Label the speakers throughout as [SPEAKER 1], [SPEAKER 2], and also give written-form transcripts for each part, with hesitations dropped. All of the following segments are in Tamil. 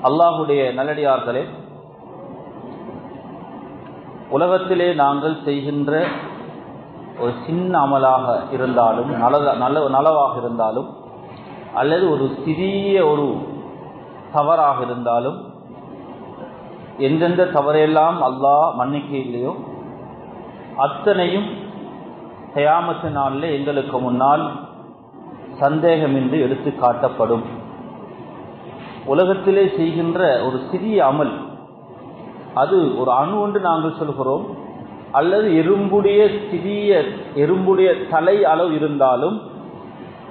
[SPEAKER 1] அல்லாஹுடைய நல்லடியார்களே, உலகத்திலே நாங்கள் செய்கின்ற ஒரு சின்ன அமலாக இருந்தாலும் நலவாக இருந்தாலும் அல்லது ஒரு சிறிய ஒரு தவறாக இருந்தாலும் எந்தெந்த தவறையெல்லாம் அல்லாஹ் மன்னிக்க இல்லையோ அத்தனையும் கியாமத்து நாளில் எங்களுக்கு முன்னால் சந்தேகமின்றி எடுத்து காட்டப்படும். உலகத்திலே செய்கின்ற ஒரு சிறிய அமல், அது ஒரு அணு என்று நாங்கள் சொல்கிறோம், அல்லது எறும்புடைய தலை அளவு இருந்தாலும்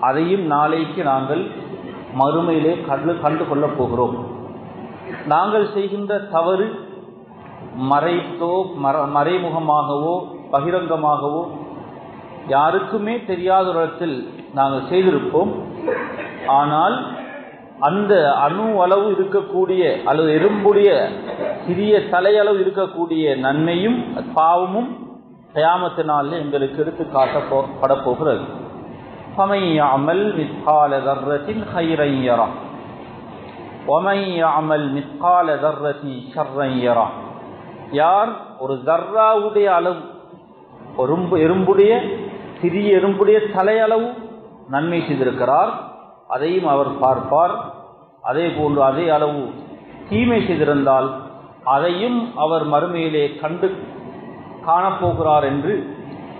[SPEAKER 1] அதையும் நாளைக்கு நாங்கள் மறுமையிலே கண்டு கொள்ளப் போகிறோம். நாங்கள் செய்கின்ற தவறு மறைமுகமாகவோ பகிரங்கமாகவோ யாருக்குமே தெரியாத இடத்தில் நாங்கள் செய்திருப்போம். ஆனால் அந்த அணு அளவு இருக்கக்கூடிய அல்லது எறும்புடைய சிறிய தலையளவு இருக்கக்கூடிய நன்மையும் பாவமும் கியாமத்து நாளில் எங்களுக்கு எடுத்து காட்டப்பட போகிறது. فَمَنْ يَعْمَلْ مِثْقَالَ ذَرَّةٍ خَيْرًا يَرَهُ وَمَنْ يَعْمَلْ مِثْقَالَ ذَرَّةٍ شَرًّا يَرَهُ. யார் ஒரு தர்ராவுடைய அளவு, எறும்புடைய சிறிய எறும்புடைய தலையளவு நன்மை செய்திருக்கிறார், அதையும் அவர் பார்ப்பார். அதே போன்று அதே அளவு தீமை செய்திருந்தால் அதையும் அவர் மறுமையிலே கண்டு காணப்போகிறார் என்று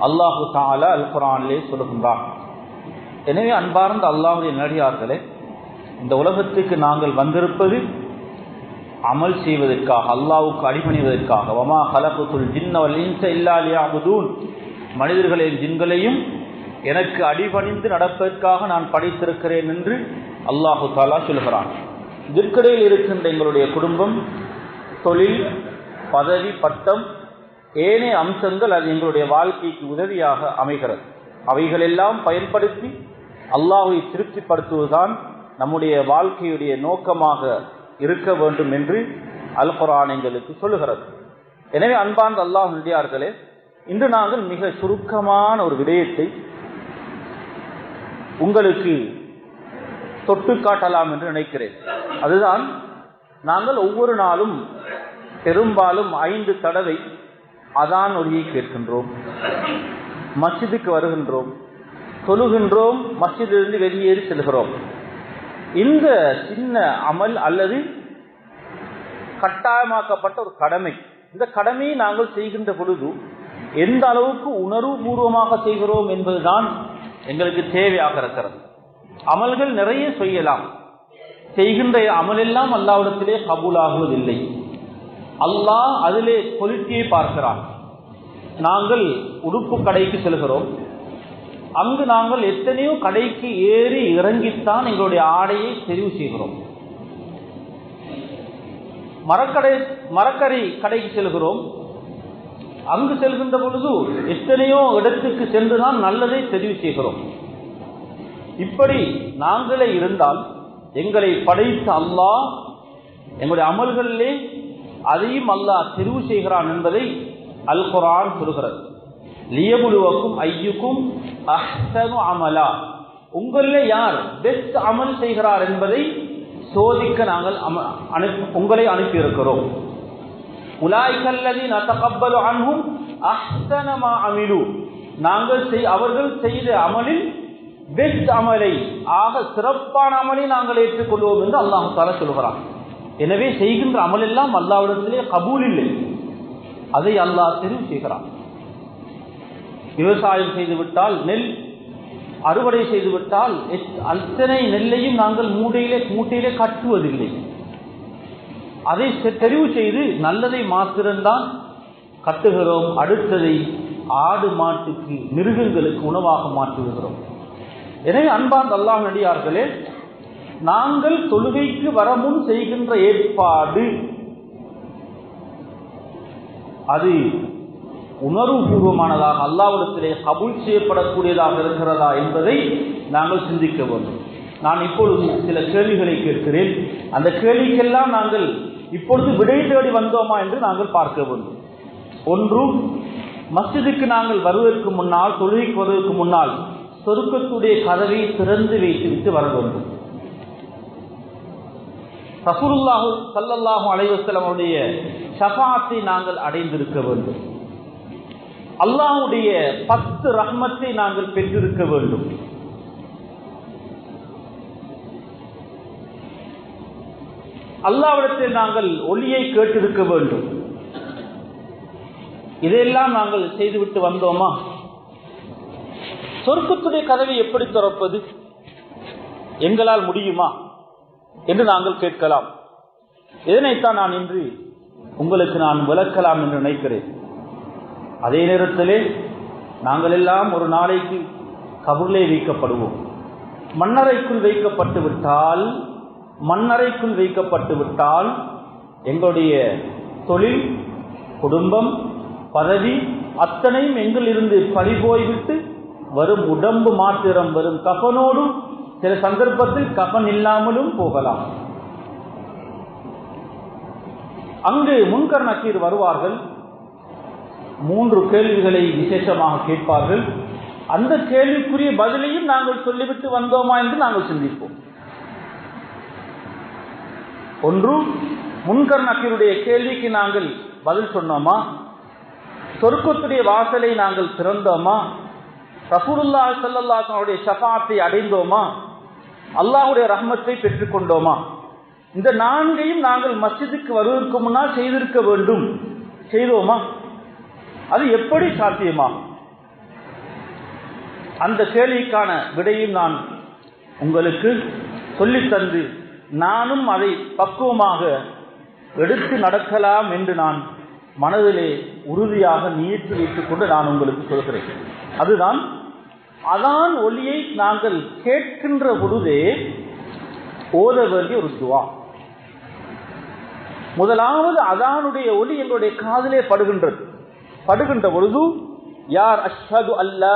[SPEAKER 1] அல்லாஹு தஆலா அல் குர்ஆனிலே சொல்லுகின்றார். எனவே அன்பார்ந்த அல்லாஹ்வுடைய நல்லடியார்களே, இந்த உலகத்துக்கு நாங்கள் வந்திருப்பது அமல் செய்வதற்காக, அல்லாஹ்வுக்கு அடிபணிவதற்காக. வமா ஹலகுத்துல் ஜின்ன வல் இன்ஸ இல்லா லியஅபுதூன். மனிதர்களையும் ஜின்களையும் எனக்கு அடிபணிந்து நடப்பதற்காக நான் படைத்திருக்கிறேன் என்று அல்லாஹு தஆலா சொல்கிறான். இதற்கிடையில் இருக்கின்ற எங்களுடைய குடும்பம், தொழில், பதவி, பட்டம், ஏனைய அம்சங்கள் அது எங்களுடைய வாழ்க்கைக்கு உதவியாக அமைகிறது. அவைகளெல்லாம் பயன்படுத்தி அல்லாஹ்வை திருப்திப்படுத்துவதுதான் நம்முடைய வாழ்க்கையுடைய நோக்கமாக இருக்க வேண்டும் என்று அல் குர்ஆன் எங்களுக்கு சொல்லுகிறது. எனவே அன்பார்ந்த அல்லாஹ் நல்லடியார்களே, இன்று நாங்கள் மிக சுருக்கமான ஒரு விடயத்தை உங்களுக்கு தொட்டு காட்டலாம் என்று நினைக்கிறேன். அதுதான், நாங்கள் ஒவ்வொரு நாளும் பெரும்பாலும் 5 தடவை அதான் ஒலியை கேட்கின்றோம், மஸ்ஜிதுக்கு வருகின்றோம், தொழுகின்றோம், மஸ்ஜிதிலிருந்து வெளியேறி செல்கிறோம். இந்த சின்ன அமல் அல்லது கட்டாயமாக்கப்பட்ட ஒரு கடமை, இந்த கடமையை நாங்கள் செய்கின்ற பொழுது எந்த அளவுக்கு உணர்வுபூர்வமாக செய்கிறோம் என்பதுதான் எங்களுக்கு தேவையாக இருக்கிறது. அமல்கள் நிறைய செய்யலாம், செய்கின்ற அமலெல்லாம் அல்லாஹ்விடத்திலே கபூலாகுவதில்லை. அல்லாஹ் அதிலே குவாலிட்டியை பார்க்கிறான். நாங்கள் உடுப்பு கடைக்கு செல்கிறோம், அங்கு நாங்கள் எத்தனையோ கடைக்கு ஏறி இறங்கித்தான் எங்களுடைய ஆடையை தெரிவு செய்கிறோம். மரக்கரை கடைக்கு செல்கிறோம், அங்கு செல்கின்ற பொழுது எத்தனையோ இடத்துக்கு சென்றுதான் நல்லதை தெரிவு செய்கிறோம். இப்படி நாங்களே இருந்தால் எங்களை படைத்த அல்லாஹ் எங்களுடைய அமல்களிலே அதையும் அல்லாஹ் தெரிவு செய்கிறான் என்பதை அல் குர்ஆன் சொல்கிறது. லியபுலுவக்கும் ஐயுக்கும் அஹ்ஸனு அமலா. உங்களிலே யார் பெஸ்ட் அமல் செய்கிறார் என்பதை சோதிக்க நாங்கள் உங்களை அனுப்பியிருக்கிறோம். உலாய்கல்லதீன தகப்பலு அன்ஹும் அஹ்ஸன மா அமிலு. அவர்கள் செய்த அமலில் பெஸ்ட் அமலை, ஆக சிறப்பான அமலை நாங்கள் ஏற்றுக்கொள்வோம் என்று அல்லாஹ் தஆலா சொல்கிறான். எனவே செய்கின்ற அமலெல்லாம் அல்லாஹ்விடத்திலே கபூல் இல்லை, அதை அல்லாஹ் தெரிவு செய்கிறான். விவசாயம் செய்துவிட்டால், நெல் அறுவடை செய்துவிட்டால் அத்தனை நெல்லையும் நாங்கள் மூட்டையிலே கட்டுவதில்லை, அதை தெரிவு செய்து நல்லதை மாத்திரம்தான் கட்டுகிறோம். அடுத்ததை ஆடு மாட்டுக்கு மிருகங்களுக்கு உணவாக மாற்றுகிறோம். எனவே அன்பார்ந்த அல்லாஹ் நல்லடியார்களே, நாங்கள் தொழுகைக்கு வர முன் செய்கின்ற ஏற்பாடு அது உணர்வுபூர்வமானதாக அல்லாஹ்விடத்திலே கபூல் செய்யப்படக்கூடியதாக இருக்கிறதா என்பதை நாங்கள் சிந்திக்க வேண்டும். நான் இப்பொழுது சில கேள்விகளை கேட்கிறேன். அந்த கேள்விக்கெல்லாம் நாங்கள் இப்பொழுது விடை தேடி வந்தோமா என்று நாங்கள் பார்க்க வேண்டும். ஒன்று, மஸ்ஜிதுக்கு நாங்கள் வருவதற்கு முன்னால், தொழுகைக்கு வருவதற்கு முன்னால் சொர்க்கத்துடைய கதவை திறந்து வைத்துவிட்டு வர வேண்டும். ரசூலுல்லாஹி ஸல்லல்லாஹு அலைஹி வஸல்லம் அவருடைய ஷஃபாஅத்தை நாங்கள் அடைந்திருக்க வேண்டும். அல்லாஹ்வுடைய 10 ரஹ்மத்தை நாங்கள் பெற்றிருக்க வேண்டும். அல்லாஹ்விடத்தில் நாங்கள் ஒளியை கேட்டிருக்க வேண்டும். இதையெல்லாம் நாங்கள் செய்துவிட்டு வந்தோமா? சொர்க்கத்துடைய கதவை எப்படி திறப்பது? எங்களால் முடியுமா என்று நாங்கள் கேட்கலாம். இதனைத்தான் நான் இன்று உங்களுக்கு நான் விளக்கலாம் என்று நினைக்கிறேன். அதே நேரத்திலே நாங்கள் எல்லாம் ஒரு நாளைக்கு கபூரிலே வைக்கப்படுவோம். மண்ணறைக்குள் வைக்கப்பட்டு விட்டால் எங்களுடைய தொழில், குடும்பம், பதவி அத்தனையும் எங்களிலிருந்து பறிபோய்விட்டு வரும் உடம்பு மாத்திரம் வரும் கஃனோடும், சில சந்தர்ப்பத்தில் கஃன் இல்லாமலும் போகலாம். அங்கு முன்கர் நக்கீர் வருவார்கள். 3 கேள்விகளை விசேஷமாக கேட்பார்கள். அந்த கேள்விக்குரிய பதிலையும் நாங்கள் சொல்லிவிட்டு வந்தோமா என்று நாங்கள் சிந்திப்போம். ஒன்று, முன்கர் நக்கீருடைய கேள்விக்கு நாங்கள் பதில் சொன்னோமா? சொர்க்கத்துடைய வாசலை நாங்கள் திறந்தோமா? ரசூலுல்லாஹி ஸல்லல்லாஹு அலைஹி வஸல்லம் ஷஃபாஅத்தை அடைந்தோமா? அல்லாஹ்வுடைய ரஹ்மத்தை பெற்றுக்கொண்டோமா? இந்த 4ஐயும் நாங்கள் மஸ்ஜிதுக்கு வருவதற்கு முன்னால் செய்திருக்க வேண்டும். செய்தோமா? அது எப்படி சாத்தியமா? அந்த கேள்விக்கான விடையும் நான் உங்களுக்கு சொல்லித்தந்து நானும் அதை பக்குவமாக எடுத்து நடக்கலாம் என்று நான் மனதிலே உறுதியாக நியத்து வைத்துக் கொண்டு நான் உங்களுக்கு சொல்கிறேன். அதுதான் அதான் ஒலியை நாங்கள் கேட்கின்ற பொழுதே ஓத வேண்டிய ஒரு துவா. முதலாவது அதானுடைய ஒலி எங்களுடைய காதிலே படுகின்ற பொழுது யார் அஷ்ஹது அல்லா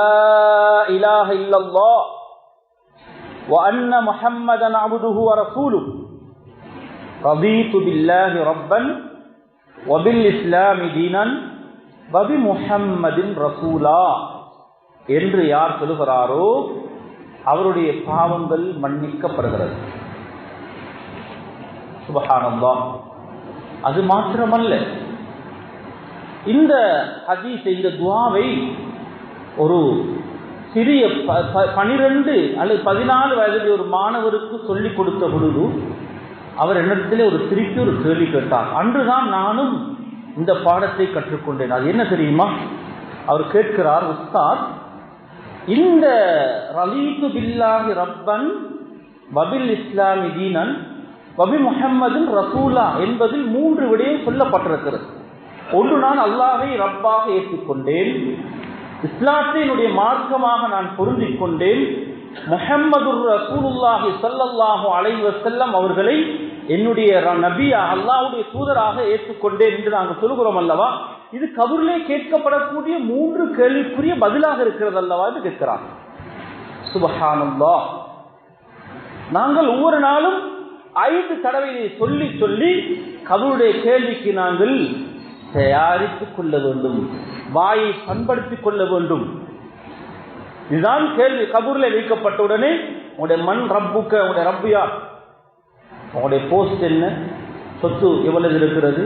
[SPEAKER 1] இலாஹ இல்லல்லாஹ் வ அன்ன முஹம்மதன் அப்துஹு வ ரசூலுஹு ரதீது பில்லாஹி ரப்பன் வ பில் இஸ்லாமி தீனன் வ பி முஹம்மதின் ரசூலா என்று யார் சொல்கிறாரோ அவருடைய பாவங்கள் மன்னிக்கப்படுகிறது. சுப்ஹானல்லாஹ். அது மாத்திரமல்ல, இந்த ஹதீஸ், இந்த துஆவை ஒரு சிறிய 12 அல்லது 14 வயதில் ஒரு மாணவருக்கு சொல்லிக் கொடுத்த பொழுது அவர் என்னிடத்திலே திருப்பி ஒரு கேள்வி கேட்டார். அன்றுதான் நானும் இந்த பாடத்தை கற்றுக்கொண்டேன். அது என்ன தெரியுமா? அவர் கேட்கிறார், உஸ்தாத், இந்த ரலீது பில்லாஹி ரப்பன் வபில் இஸ்லாமி தீனன் வபி முஹம்மதின் ரசூலா என்பதில் 3 விடயம் சொல்லப்பட்டிருக்கிறது. ஒன்று, நான் அல்லாஹை ரப்பாக ஏற்றுக்கொண்டேன், இஸ்லாத்தை என்னுடைய மார்க்கமாக நான் பொருந்திக் கொண்டேன், முஹம்மது ரசூலுல்லாஹி ஸல்லல்லாஹு அலைஹி வஸல்லம் அவர்களை என்னுடைய நபியா அல்லாஹ்வுடைய தூதராக ஏற்றுக்கொண்டேன் என்று நாங்கள் சொல்கிறோம் அல்லவா? இது கபூரிலே கேட்கப்படக்கூடிய 3 கேள்விக்குரிய பதிலாக இருக்கிறது அல்லவா என்று கேட்கிறார். சுப்ஹானல்லாஹ். நாங்கள் ஒவ்வொரு நாளும் 5 தடவை சொல்லி சொல்லி கபூருடைய கேள்விக்கு நாங்கள் தயாரித்துக் கொள்ள வேண்டும், வாயை பண்படுத்திக் கொள்ள வேண்டும். இதுதான் கேள்வி. கபூரில் வைக்கப்பட்டவுடனே உங்களுடைய மண் ரப்புக்க, உங்களுடைய ரப்பியா, உங்களுடைய போஸ்ட் என்ன, சொத்து எவ்வளவு இருக்கிறது,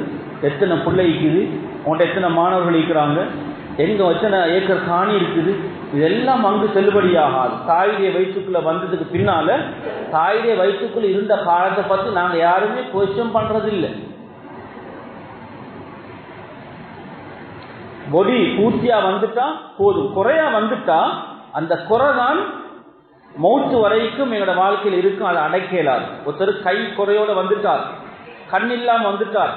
[SPEAKER 1] எத்தனை பிள்ளை இருக்குது, உங்கள்கிட்ட எத்தனை மாணவர்கள் இருக்கிறாங்க, எங்கே எத்தனை ஏக்கர் காணி இருக்குது, இதெல்லாம் அங்கு செல்லுபடியாகாது. தாயுடைய வயிற்றுக்குள்ளே வந்ததுக்கு பின்னால தாயுடைய வயிற்றுக்குள்ள இருந்த காலத்தை பற்றி நாங்கள் யாருமே கொஸ்டின் பண்ணுறதில்லை. பொடி பூர்த்தியாக வந்துட்டா போதும், குறையா வந்துட்டா அந்த குறை தான் மௌத்து வரைக்கும் எங்களோட வாழ்க்கையில் இருக்கும். அதை அடைக்கலாது. ஒருத்தர் கை குறையோட வந்துட்டார், கண் இல்லாமல் வந்துட்டார்,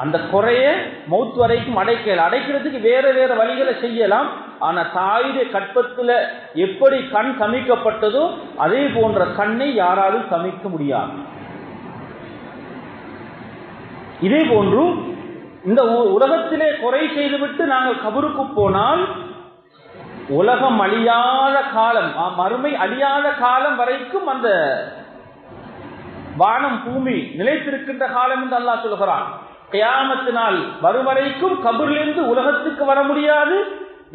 [SPEAKER 1] அந்த குறைய மௌத்து வரைக்கும் அடைக்கிறதுக்கு வேற வேற வழிகளை செய்யலாம். ஆனா தாயுடைய கற்பத்தில் எப்படி கண் சமைக்கப்பட்டதோ அதே போன்ற கண்ணை யாராலும் சமைக்க முடியாது. இதே போன்று இந்த உலகத்திலே குறை செய்துவிட்டு நாங்கள் கபருக்கு போனால் உலகம் அழியாத காலம், மறுமை அழியாத காலம் வரைக்கும் அந்த வானம் பூமி நிலைத்திருக்கின்ற காலம் என்று அல்லாஹ் சொல்கிறான். கியாமத்தினால் வரும் வரைக்கும் கபரிலிருந்து உலகத்துக்கு வர முடியாது,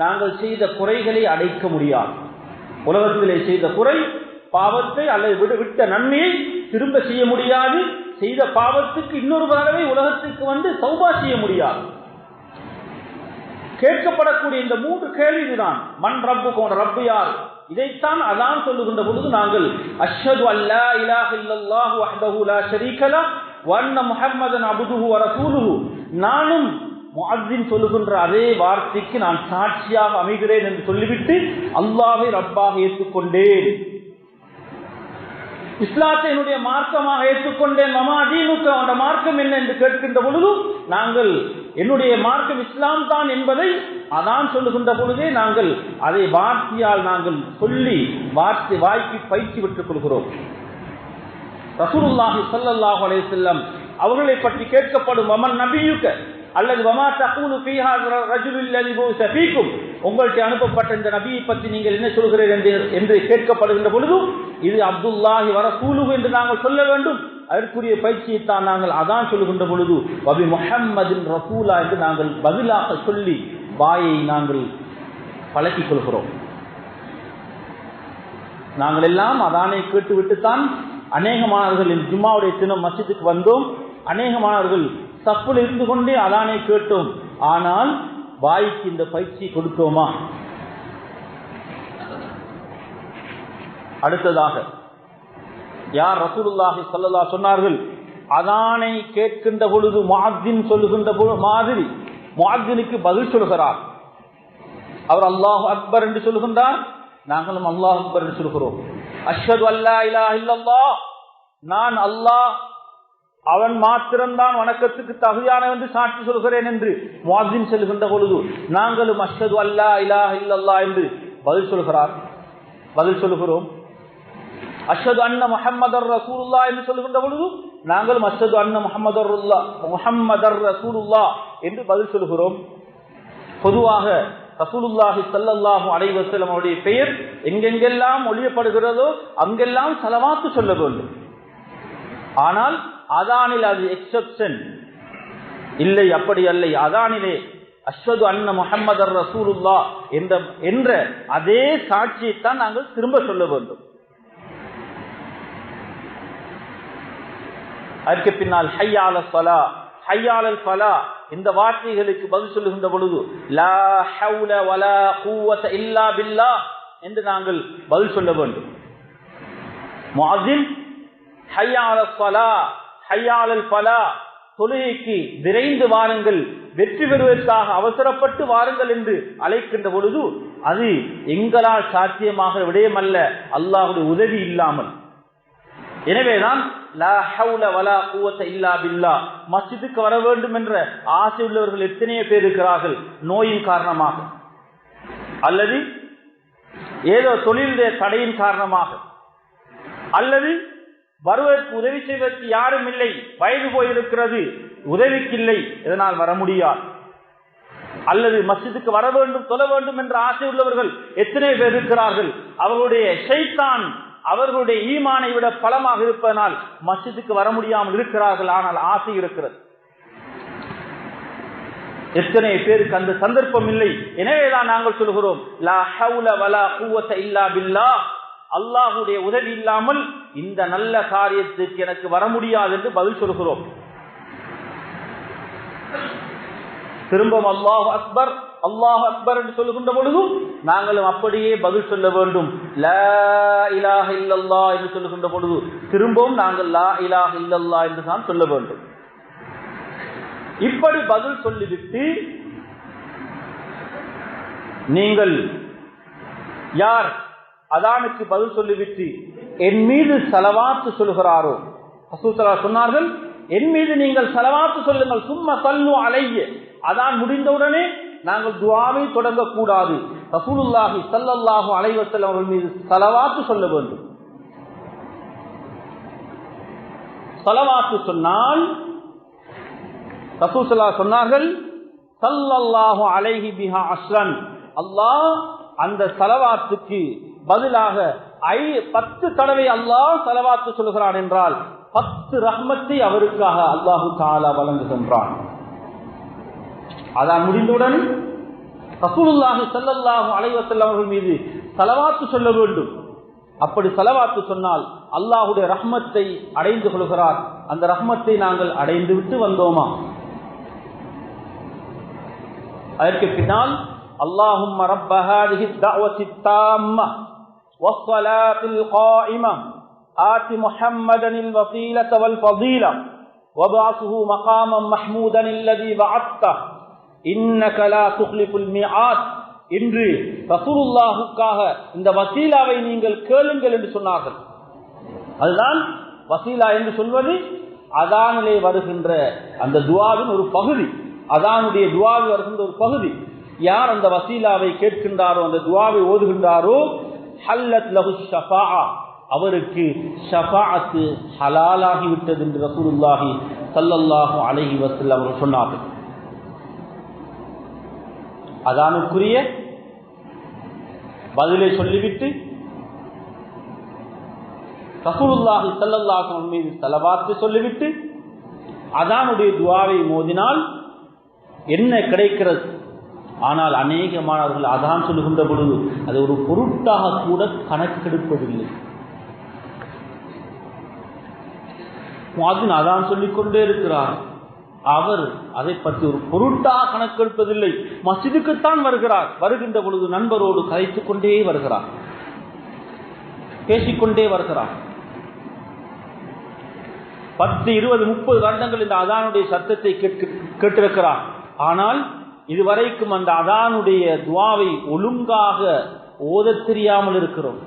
[SPEAKER 1] நாங்கள் செய்த குறைகளை அடைக்க முடியாது. உலகத்திலே செய்த குறை பாவத்தை அல்லது விட்ட நன்மையை திரும்ப செய்ய முடியாது. செய்த பாவத்துக்கு இன்னொரு தடவை உலகத்துக்கு வந்து தௌபா செய்ய முடியாது. கேட்கப்படக்கூடிய இந்த 3 கேள்விதான். மன் ரப்பு, போன்ற ரப்பு யார்? இதைத்தான் அதான் சொல்லுகின்ற பொழுது நாங்கள் அஷ்ஹது அல்லா இலாஹ இல்லல்லாஹு வஹ்தஹு லா ஷரீக லஹு வ அன்ன முஹம்மதன் அப்துஹு வ ரசூலுஹு, நானும் முஅஸ்ஸின் சொல்லுகின்ற அதே வார்த்தைக்கு நான் சாட்சியாக அமைகிறேன் என்று சொல்லிவிட்டு அல்லாஹ்வை ரப்பாக ஏற்றுக்கொண்டேன், இஸ்லாத்தை என்னுடைய மார்க்கமாக ஏற்றுக்கொண்டேன். மமா தீனுக்க, அந்த மார்க்கம் என்ன என்று கேட்கின்ற பொழுது நாங்கள் என்னுடைய மார்க்கம் இஸ்லாம் தான் என்பதை அதான் சொல்லுகின்ற பொழுதே நாங்கள் அதை வார்த்தையால் நாங்கள் சொல்லி வாய்க்கு பயிற்சி பெற்றுக் கொள்கிறோம். ரசூலுல்லாஹி ஸல்லல்லாஹு அலைஹி வஸல்லம் அவர்களை பற்றி கேட்கப்படும் வமன் நபியுக்க அல்லது வமா தகூலு ஃபீ ஹாஸா ரஜுலுல் லதி புஸ ஃபீக்கும், உங்களுக்கு அனுப்பப்பட்ட இந்த நபியை பற்றி நீங்கள் என்ன சொல்கிறீர்கள் என்று கேட்கப்படுகின்ற பொழுது இது அப்துல்லாஹி வ ரசூலுஹு என்று நாங்கள் சொல்ல வேண்டும். அதற்குரிய பயிற்சியை தான் நாங்கள் அதான் சொல்லுகின்ற பொழுது வபி முஹம்மதின் ரசூலா என்று நாங்கள் பதிலாக சொல்லி வாயை நாங்கள் பழக்கிக் கொள்கிறோம். நாங்கள் எல்லாம் அதானை கேட்டுவிட்டுத்தான் அநேகமானவர்கள் இந்த ஜும்மாவுடைய தினம் மஸ்ஜிதுக்கு வந்தோம். அநேகமானவர்கள் சப்புல் இருந்து கொண்டே அதானை கேட்டோம். ஆனால் வாய்க்கு இந்த பயிற்சி கொடுத்தோமா? அடுத்ததாக யார் ரசூலுல்லாஹி ஸல்லல்லாஹு சொன்னார்கள், அதானை கேட்கின்ற பொழுது முஅஸ்ஸின் சொல்லுகின்ற மாதிரி முஅஸ்ஸினுக்கு பதில் சொல்கிறார். அவர் அல்லாஹு அக்பர் என்று சொல்லுகின்றார், நாங்களும் அல்லாஹு அக்பர் என்று சொல்கிறோம். அஷ்ஹது அல்லா இலாஹ இல்லல்லாஹ், நான் அல்லாஹ் அவன் மாத்திரம்தான் வணக்கத்துக்கு தகுதியானவன் என்று சாட்சி சொல்கிறேன் என்று முஅஸ்ஸின் சொல்லுகின்ற பொழுது நாங்களும் அஷ்ஹது அல்லா இலாஹ இல்லல்லாஹ் என்று பதில் சொல்லுகிறோம். அஷ்ஹது அன்ன முஹம்மதர் ரசூலுல்லாஹ் என்று சொல்லுகின்ற பொழுது நாங்களும் அஷ்ஹது அன்ன முஹம்மதர் ரசூலுல்லாஹ் என்று பதில் சொல்லுகிறோம். பொதுவாக ரசூலுல்லாஹி ஸல்லல்லாஹு அலைஹி வஸல்லம் அவருடைய பெயர் எங்கெங்கெல்லாம் ஒலியப்படுகிறதோ அங்கெல்லாம் ஸலவாத்து சொல்ல வேண்டும். ஆனால் அதானில் அது எக்ஸெப்ஷன் இல்லை, அப்படி அல்ல. அதானிலே அஷ்ஹது அன்ன முஹம்மதர் ரசூலுல்லாஹ் என்ற அதே சாட்சியைத்தான் நாங்கள் திரும்ப சொல்ல வேண்டும். அதற்கு பின்னால் ஹய்ய அலஸ் ஸலாஹ், ஹய்ய அலல் ஃபலாஹ் இந்த வார்த்தைகளுக்கு பதில் சொல்லுகின்ற பொழுது லா ஹவுல வலா குவத இல்லா பில்லாஹ் என்று நாங்கள் பதில் சொல்ல வேண்டும். முஅஸ்ஸின் ஹய்ய அலஸ் ஸலாஹ், ஹய்ய அலல் ஃபலாஹ், தொழுகைக்கு விரைந்து வாருங்கள், வெற்றி பெறுவதற்காக அவசரப்பட்டு வாருங்கள் என்று அழைக்கின்ற பொழுது அது எங்களால் சாத்தியமாக விடயமல்ல, அல்லாஹ்வுடைய உதவி இல்லாமல். எனவேதான் லா ஹவுல வலா குவத இல்லா பில்லாஹ், மஸ்ஜிதுக்கு வர வேண்டும் என்ற ஆசை உள்ளவர்கள் எத்தனையோ பேர் இருக்கிறார்கள். நோயின் காரணமாக அல்லது ஏதோ தொழிலுடைய தடையின் காரணமாக அல்லது வருவதற்கு உதவி செய்வதற்கு யாரும் இல்லை, வயது போயிருக்கிறது, உதவிக்கு இல்லை, இதனால் வர முடியாது. அல்லது மஸ்ஜிதுக்கு வர வேண்டும், தொழ வேண்டும் என்ற ஆசை உள்ளவர்கள் எத்தனை பேர் இருக்கிறார்கள். அவர்களுடைய ஷைத்தான் அவர்களுடைய ஈமானை விட பலமாக இருப்பதனால் மஸ்ஜிதுக்கு வர முடியாமல் இருக்கிறார்கள். ஆனால் ஆசை இருக்கிறது. எத்தனை பேருக்கு அந்த சந்தர்ப்பம் இல்லை. எனவேதான் நாங்கள் சொல்கிறோம் லா ஹவுல வலா குவத இல்லா பில்லாஹ், அல்லாஹ்வுடைய உதவி இல்லாமல் இந்த நல்ல காரியத்துக்கு எனக்கு வர முடியாது என்று பதில் சொல்கிறோம். திரும்பவும் அல்லாஹு அக்பர் அல்லாஹு அக்பர் என்று சொல்லுகின்ற பொழுதும் நாங்களும் அப்படியே பதில் சொல்ல வேண்டும். லா இலாஹ இல்லல்லாஹ் என்று சொல்லுகின்ற பொழுது திரும்பவும் நாங்கள் லா இலாஹ இல்லல்லாஹ் என்று தான் சொல்ல வேண்டும். இப்படி பதில் சொல்லிவிட்டு நீங்கள் யார் அதானுக்கு பதில் சொல்லிவிட்டு என் மீது ஸலவாத்து சொல்கிறாரோ, ரசூல் ஸல்லல்லாஹு சொன்னார்கள், என் மீது நீங்கள் ஸலவாத்து சொல்லுங்கள். சும்ம ஸல்லு அலைய, அதான் முடிந்தவுடனே நாங்கள் துஆவை தொடங்கக்கூடாது. ரசூலுல்லாஹி ஸல்லல்லாஹு அலைஹி வஸல்லம் அவர்கள் மீது ஸலவாத்து சொல்ல வேண்டும். ஸலவாத்து சொன்னால் ரசூல் ஸல்லல்லாஹு சொன்னார்கள் ஸல்லல்லாஹு அலைஹி பிஹா அஸ்ரன், அல்லாஹ் அந்த ஸலவாத்துக்கு பதிலாக 10 தடவை அல்லாஹ் ஸலவாத்து சொல்கிறான் என்றால் 10 ரஹ்மத்தை அவருக்காக அல்லாஹு தஆலா வழங்குகின்றான். அதான் முடிந்தவுடன் ரசூலுல்லாஹி ஸல்லல்லாஹு அலைஹி வஸல்லம் அவர்கள் மீது ஸலவாத்து சொல்ல வேண்டும். அப்படி ஸலவாத்து சொன்னால் அல்லாஹ்வுடைய ரஹ்மத்தை அடைந்து கொள்கிறார். அந்த ரஹ்மத்தை நாங்கள் அடைந்து விட்டு வந்தோமா? அதற்கு பின்னால் அல்லாஹும்ம ரப்ப ஹாதிஹி தஅவத்தி தாம்ம வஸ்ஸலாத்தில் காயிம ஆதி முஹம்மதனில் வஸீலத வல் ஃபதீல வபஅத்ஹு மகாமம் மஹ்மூதன் அல்லதி வஅத்த இன்னக லா துக்லிஃபுல் மிஆத். இன்று ரசூலுல்லாஹுக்காக இந்த வசீலாவை நீங்கள் கேளுங்கள் என்று சொன்னார்கள். அதுதான் வசீலா என்று சொல்வது அதானிலே வருகின்ற அந்த துஆவின் ஒரு பகுதி, அதானுடைய துஆவில் வருகின்ற ஒரு பகுதி. யார் அந்த வசீலாவை கேட்கின்றாரோ, அந்த துஆவை ஓதுகின்றாரோ, ஹல்லத் லஹு ஷஃபாஅ, அவருக்கு ஷஃபாஅத்து ஹலாலாகி விட்டது என்று ரசூலுல்லாஹி ஸல்லல்லாஹு அலைஹி வஸல்லம் அவர்கள் சொன்னார்கள். அதானுக்குரிய பதிலை சொல்லிவிட்டு ரசூலுல்லாஹி ஸல்லல்லாஹு அலைஹி வஸல்லம் மீது ஸலவாத் சொல்லிவிட்டு அதானுடைய துஆவை மோதினால் என்ன கிடைக்கிறது? ஆனால் அநேகமானவர்கள் அதான் சொல்லுகின்ற பொழுது அது ஒரு பொருட்டாக கூட கணக்கெடுப்பதில்லை. முஅத்தின் அதான் சொல்லிக்கொண்டே இருக்கிறார், அவர் அதை பற்றி ஒரு பொருட்டாக கணக்கெடுப்பதில்லை. மஸ்ஜிதுக்குத்தான் வருகிறார், வருகின்ற பொழுது நண்பரோடு கதைத்துக் கொண்டே வருகிறார், பேசிக்கொண்டே வருகிறார். 10, 20, 30 வருடங்கள் இந்த அதானுடைய சத்தத்தை கேட்டிருக்கிறார். ஆனால் இதுவரைக்கும் அந்த அதானுடைய துஆவை ஒழுங்காக ஓத தெரியாமல் இருக்கிறோம்.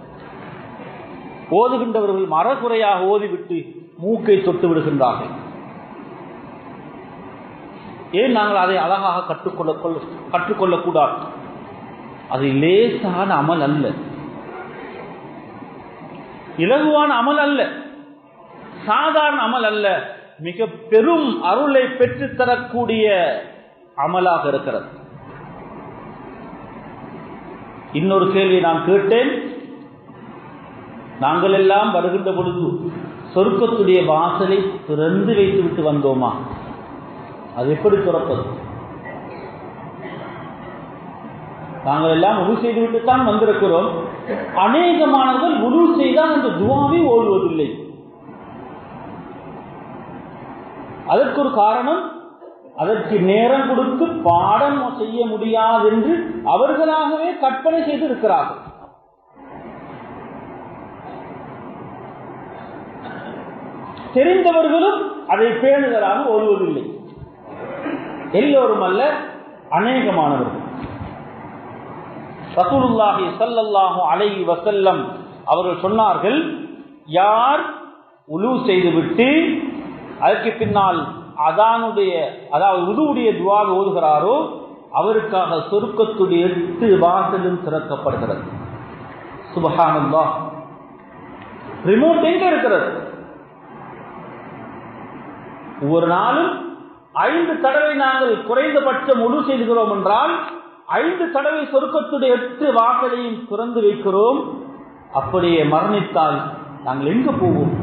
[SPEAKER 1] ஓதுகின்றவர்கள் மரகுறையாக ஓதிவிட்டு மூக்கை தொட்டு விடுகின்றார்கள். ஏன் நாங்கள் அதை அழகாக கற்றுக்கொள்ளக்கூடாது? அது லேசான அமல் அல்ல, இலகுவான அமல் அல்ல, சாதாரண அமல் அல்ல, மிக பெரும் அருளை பெற்றுத்தரக்கூடிய அமலாக இருக்கிறது. இன்னொரு கேள்வி நான் கேட்டேன், நாங்கள் எல்லாம் வருகின்ற பொழுது சொர்க்கத்துடைய வாசலை திறந்து வைத்து விட்டு வந்தோமா? அது எப்படி திறப்பது? நாங்கள் எல்லாம் உது செய்துவிட்டுத்தான் வந்திருக்கிறோம். அநேகமானவர்கள் உது செய்தால் அந்த துஆவை ஓதுவதில்லை. அதற்கு ஒரு காரணம், அதற்கு நேரம் கொடுத்து பாடம் செய்ய முடியாது என்று அவர்களாகவே கற்பனை செய்திருக்கிறார்கள். தெரிந்தவர்களும் அதை பேணுதலாக ஓதுவதில்லை. எல்லோரும் அல்ல, அநேகமானவர்கள். ரசூலுல்லாஹி ஸல்லல்லாஹு அலைஹி வஸல்லம் அவர்கள் சொன்னார்கள், யார் உலு செய்துவிட்டு அதற்கு பின்னால் அதானுடைய அதாவது உதுவுடைய துஆவை ஓதுகிறாரோ அவருக்காக சொர்க்கத்துடைய 8 வாசலும் திறக்கப்படுகிறது. சுப்ஹானல்லாஹ். ரிமோட் எங்க இருக்கிறது? ஒவ்வொரு நாளும் 5 தடவை நாங்கள் குறைந்தபட்சம் உது செய்கிறோம் என்றால் 5 தடவை சொர்க்கத்துடைய 8 வாசலையும் திறந்து வைக்கிறோம். அப்படியே மரணித்தால் நாங்கள் எங்க போவோம்?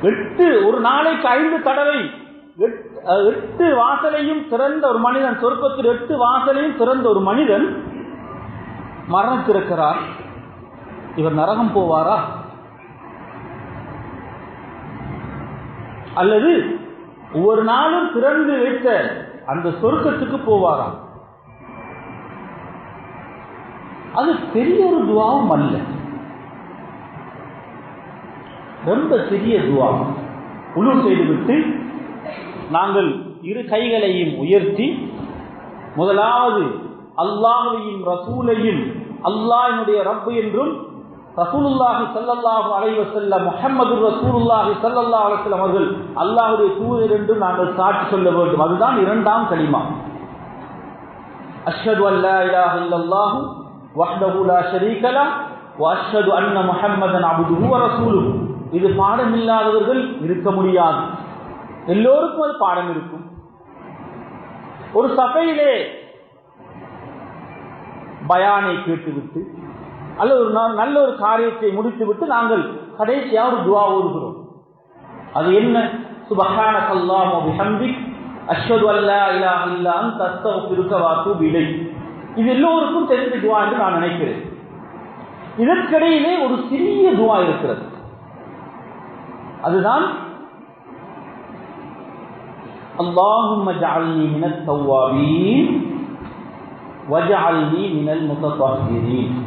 [SPEAKER 1] 8 ஒரு நாளைக்கு 5 தடவை 8 வாசலையும் திறந்த ஒரு மனிதன், சொர்க்கத்தில் 8 வாசலையும் திறந்த ஒரு மனிதன் மரணித்திருக்கிறார். இவர் நரகம் போவாரா? அல்லது ஒவ்வொரு நாளும் திறந்து வைத்த அந்த சொர்க்கத்துக்கு போவாரா? அது பெரிய ஒரு துஆவும் அல்ல, ரொம்ப சிறிய துஆ. உலு செய்துவிட்டு நாங்கள் 2 கைகளையும் உயர்த்தி முதலாவது அல்லாஹ்வையும் ரசூலையும் அல்லாஹ்வுடைய ரப்பு என்றும் ரசூலுல்லாஹி ஸல்லல்லாஹு அலைஹி வஸல்லம் முஹம்மதுர் ரசூலுல்லாஹி ஸல்லல்லாஹு அலைஹி வஸல்லம் அவர்கள் அல்லாஹ்வுடைய தூதர் என்றும் நாங்கள் சாட்சி சொல்ல வேண்டும். அதுதான் 2ஆம் கலிமா. அஷ்ஹது அல்லா இலாஹ இல்லல்லாஹு வஹ்தஹு லா ஷரீக லஹு வ அஷ்ஹது அன்ன முஹம்மதன் அப்துஹு வ ரசூலுஹு. இது பாடம் இல்லாதவர்கள் இருக்க முடியாது. எல்லோருக்கும் அது பாடம் இருக்கும். ஒரு சபையிலே பயானை கேட்டுவிட்டு அல்லது ஒரு நல்ல ஒரு காரியத்தை முடித்துவிட்டு நாங்கள் கடைசியாக ஒரு துஆ ஓதுகிறோம். அது என்ன? சுப்ஹானக்கல்லாஹு வ பிஹம்திக் அஷ்ஹது அல்லா இலாஹ இல்லா அன்த அஸ்தக்ஃபிருக வ அத்தூபு இலைக். இது எல்லோருக்கும் தெரிந்த துஆ என்று நான் நினைக்கிறேன். இதற்கிடையிலே ஒரு சிறிய துஆ இருக்கிறது. அதுதான் அல்லாஹும்ம ஜஅல்னி மினத் தவ்வாபீன் வஜஅல்னி மினல் முத்தத்ஹிரீன்.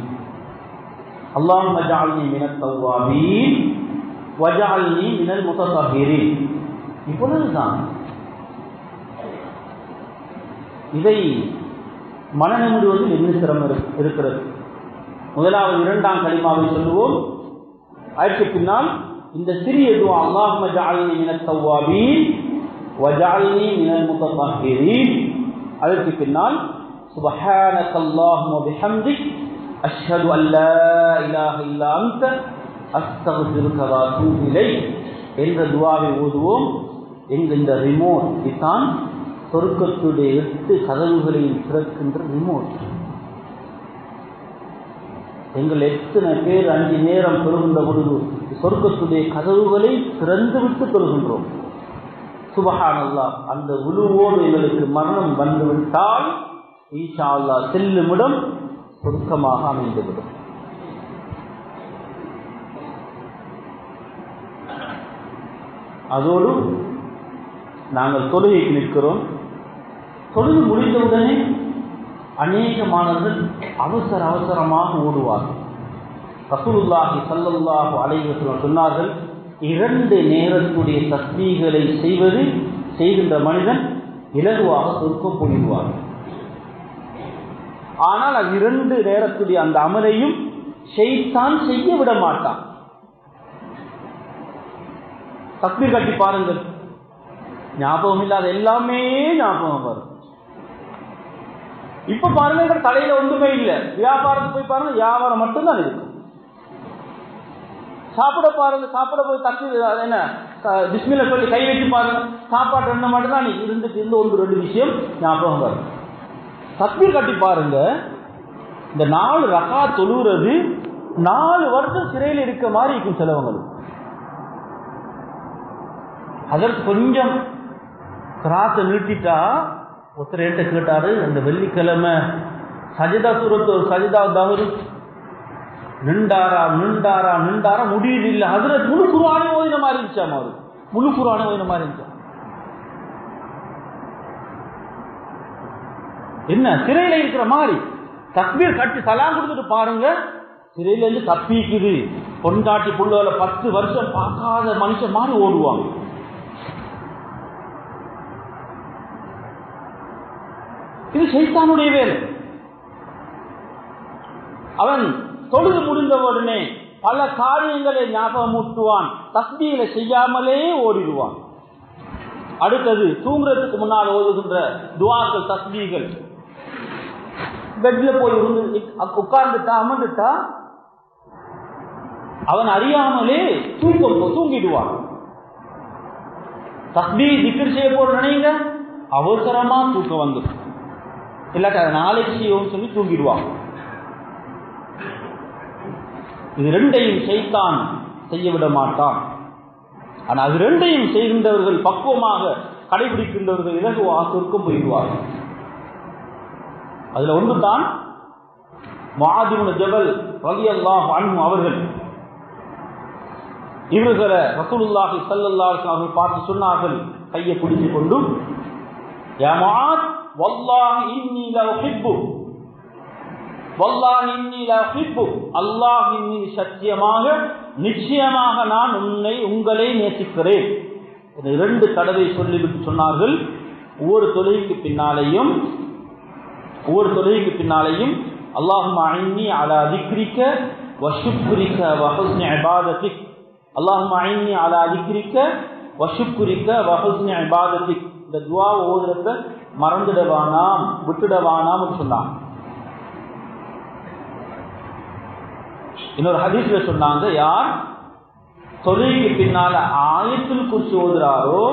[SPEAKER 1] அல்லாஹும்ம ஜஅல்னி மினத் தவ்வாபீன் வஜஅல்னி மினல் முத்தத்ஹிரீன். இவ்வளவுதான். இதை மனநிமிடுவதில் என்ன சிரமம் இருக்கிறது? முதலாவது இரண்டாம் கலிமாவை சொல்லுவோம். அதற்கு பின்னால் இந்த சிறிய துஆ அல்லாஹும்ம ஜஅல்னி மினத் தவ்வாபீன் வஜஅல்னி மினல் முத்தத்ஹிரீன். அதற்கு பின்னால் சுப்ஹானக்கல்லாஹும்ம பிஹம்திக் அஷ்ஹது அல்லா இலாஹ இல்லா அன்த அஸ்தக்ஃபிருக வ அத்தூபு இலைக் என்ற துஆவை ஓதுவோம். இந்த ரிமோட் இதுதான் சொர்க்கத்துடைய 8 கதவுகளையும் திறக்கின்ற ரிமோட். எங்கள் எத்தனை பேர் 5 நேரம் தொழுகின்ற பொழுது சொர்க்கத்துடைய கதவுகளை திறந்துவிட்டு தொழுகின்றோம். சுப்ஹானல்லாஹ். அந்த உலுவோடு எங்களுக்கு மரணம் வந்துவிட்டால் இன்ஷா அல்லாஹ் செல்லுமிடம் சொர்க்கமாக அமைந்துவிடும். அதோடு நாங்கள் தொழுகைக்கு நிற்கிறோம். தொழுது முடிந்தவுடனே அநேக மாணவர்கள் அவசர அவசரமாக ஓடுவார்கள். ரசூலுல்லாஹி ஸல்லல்லாஹு அலைஹி வஸல்லம் சொன்னார்கள், 2 நேரத்துடைய தஸ்பீஹ்களை செய்கின்ற மனிதன் இலகுவாக சொர்க்கம் போயிடுவார். ஆனால் அது 2 நேரத்துடைய அந்த அமலையும் ஷைத்தான் செய்ய விட மாட்டான். தக்பீர் கட்டி பாருங்கள், ஞாபகம் இல்லாத எல்லாமே ஞாபகம் வரும். இப்ப பாருங்க, தலையில ஒன்றுமே இல்லை. வியாபாரத்துக்கு போய் பாருங்க, வியாபாரம் மட்டும்தான் இருக்கும். சாப்பிட பாருங்க, சாப்பிட போய் தக்பீர் என்ன பிஸ்மில்லாஹ் சொல்லி கை வச்சு பாருங்க, சாப்பாடு 2 மட்டும்தான் இருந்துட்டு இருந்து 1-2 விஷயம் ஞாபகம் வரும். தக்பீர் கட்டி பாருங்க, இந்த 4 ரகாத் தொழுகிறது 4 வருஷம் சிறையில் இருக்க மாதிரி இருக்கும் செலவங்களுக்கு. அதற்கு கொஞ்சம் கிராத்தை நீட்டிட்டா, ஒருத்தர் என்கிட்ட கேட்டாரு, அந்த வெள்ளிக்கிழமை சஜிதா சூரத்து ஒரு சஜிதா தவறு நின்றாரா முடியல இல்லை. ஹஜ்ரத் முழு குர்ஆனை ஓதின மாதிரி இருந்துச்சாம். அவரு முழு குர்ஆனை ஓதின மாதிரி இருந்துச்சா. என்ன சிறையில் இருக்கிற மாதிரி தக்பீர் கட்டி சலாம் கொடுத்துட்டு பாருங்க, சிறையில இருந்து தப்பிக்குது. பொண்டாட்டி புள்ளோல 10 வருஷம் பார்க்காத மனுஷன் மாதிரி ஓடுவாங்க. இது ஷைத்தானுடைய வேலை. அவன் தொழுது முடிந்த உடனே பல காரியங்களை ஞாபகம் ஊட்டுவான், தஸ்பீஹ்ல செய்யாமலே ஓடிடுவான். அடுத்தது தூங்குறதுக்கு முன்னால் ஓதுகின்ற துஆக்கள், தஸ்பீஹ்கள். பெட்ல போய் உட்கார்ந்துட்டா அமர்ந்துட்டா அவன் அறியாமலே தூங்கிடுவான். தஸ்பீஹ் திக்ர் செய்ய போற நினைங்க, அவசரமா தூக்கம் வந்துடும். இல்லாட்ட நாளைக்கு செய்யும் சொல்லி தூங்கிடுவாங்க. இது 2ஐயும் ஷைத்தான் செய்ய விட மாட்டான். ஆனால் அது 2ஐயும் செய்கின்றவர்கள், பக்குவமாக கடைபிடிக்கின்றவர்கள் இலகுவாக சொர்க்கம் போயிடுவார்கள். அதுல ஒன்று தான் முஆத் இப்னு ஜபல் ரலியல்லாஹு அன்ஹு அவர்கள். இவர்களை ரசூலுல்லாஹி ஸல்லல்லாஹு அலைஹி வஸல்லம் பார்த்து சொன்னார்கள், கையை பிடிச்சு கொண்டு, யா முஆத் வல்லாஹி இன்னி லா உஹிப்பு, வல்லாஹி இன்னி லா உஹிப்பு, அல்லாஹ்வின் மீது சத்தியமாக நிச்சயமாக நான் உங்களை நேசிக்கிறேன். 2 தடவை சொல்லிவிட்டு சொன்னார்கள், ஒவ்வொரு தொழுகைக்கு பின்னாலேயும் அல்லாஹும்ம அஇன்னி அலா திக்ரிக வ ஷுக்ரிக வ ஹுஸ்னி இபாதத்திக், அல்லாஹும்ம அஇன்னி அலா திக்ரிக வ ஷுக்ரிக வ ஹுஸ்னி இபாதத்திக். இந்த துஆவை ஓதுறத மறந்துடவானாம், விட்டுடவானாம் சொன்னாங்க. இன்னொரு ஹதீஸ்ல சொன்னாங்க, யார் தொழுகைக்கு பின்னால ஆயத்துல் குர்சி ஓதுறாரோ,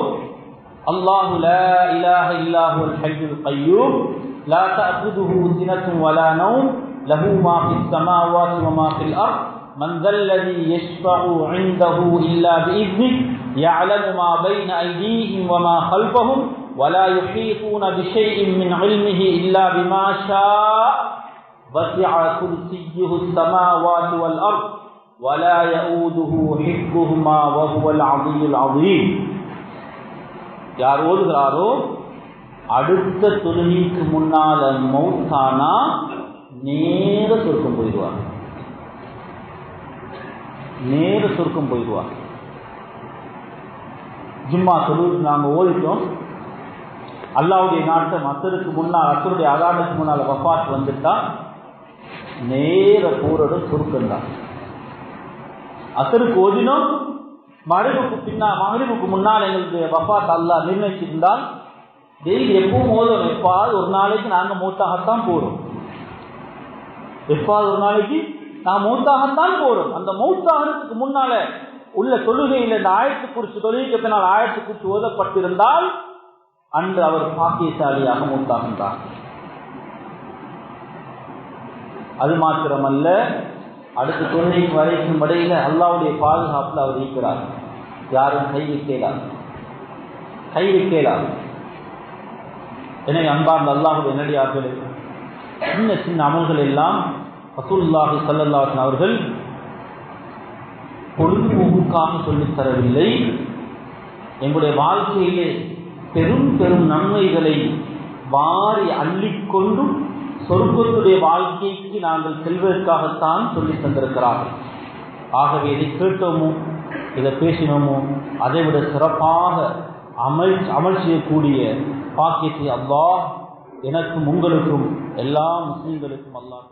[SPEAKER 1] அல்லாஹு லா இலாஹ இல்லா ஹுவல் ஹய்யுல் கய்யூம் லா தஅகுதுஹு சினத்துன் வலா நௌம் லஹு மா ஃபிஸ் ஸமாவாதி வ மா ஃபில் அர்த் மன் தல்லதி யஷ்ஃபஉ இன்தஹு இல்லா பிஇذنஹி يعلم ما بين أيديهم وما خلفهم ولا يحيطون بشيء من علمه إلا بما شاء وسع كرسيه السماوات والأرض ولا يؤوده حفظهما وهو العلي العظيم. யார் ஓதுகிறாரோ அடுத்த தொழுகைக்கு முன்னால மௌத்தானா நேர சொர்க்கம் போயிடுவார். நேர சொர்க்கம் போயிடுவார். ஜும்மா தொழுது நாங்கள் ஓதிட்டோம். அல்லாவுடைய நாட்டம் அசருக்கு முன்னால், அசருடைய அதானுக்கு முன்னால் வஃபாத் வந்துட்டா நேர போறது சொர்க்கம் தான். அசருக்கு ஓதினோம், மகரிபுக்கு முன்னால் எங்களுக்கு வஃபாத் அல்லாஹ் நிர்ணயிச்சிருந்தால் டெய்லி எப்பவும் ஓதும். எப்பாவது ஒரு நாளைக்கு நாங்கள் மூத்தாகத்தான் போறோம். எப்பாவது ஒரு நாளைக்கு நான் மூத்தாகத்தான் போறோம். அந்த மூத்தாகிறதுக்கு முன்னால உள்ள தொழுகையில் இந்த ஆயத்து குறித்து தொழுகைக்கு பின்னால் ஆயத்து குறித்து ஓதப்பட்டிருந்தால் அன்று அவர் பாக்கியசாலியாக மூத்தாகின்றார். அது மாத்திரமல்ல, அடுத்த தொழுகைக்கு வரைக்கும் இடையில அல்லாவுடைய பாதுகாப்பில் அவர் இருக்கிறார். யாரும் கை வைக்கலாம். எனவே அன்பார்ந்த அல்லாஹுடைய நல்லடியார்களே, சின்ன சின்ன அமல்கள் எல்லாம் ரசூலுல்லாஹி ஸல்லல்லாஹு அலைஹி அவர்கள் பொழுதுபோக்குக்காக சொல்லித் தரவில்லை. எங்களுடைய வாழ்க்கையிலே பெரும் பெரும் நன்மைகளை வாரி அள்ளிக்கொண்டும் சொர்க்கத்துடைய வாழ்க்கைக்கு நாங்கள் செல்வதற்காகத்தான் சொல்லி தந்திருக்கிறார்கள். ஆகவே இதை கேட்டோமோ இதை பேசினோமோ அதைவிட சிறப்பாக அமல் செய்யக்கூடிய பாக்கியத்தை அல்லாஹ் எனக்கும் உங்களுக்கும் எல்லா முஸ்லிம்களுக்கும் அல்லாஹ்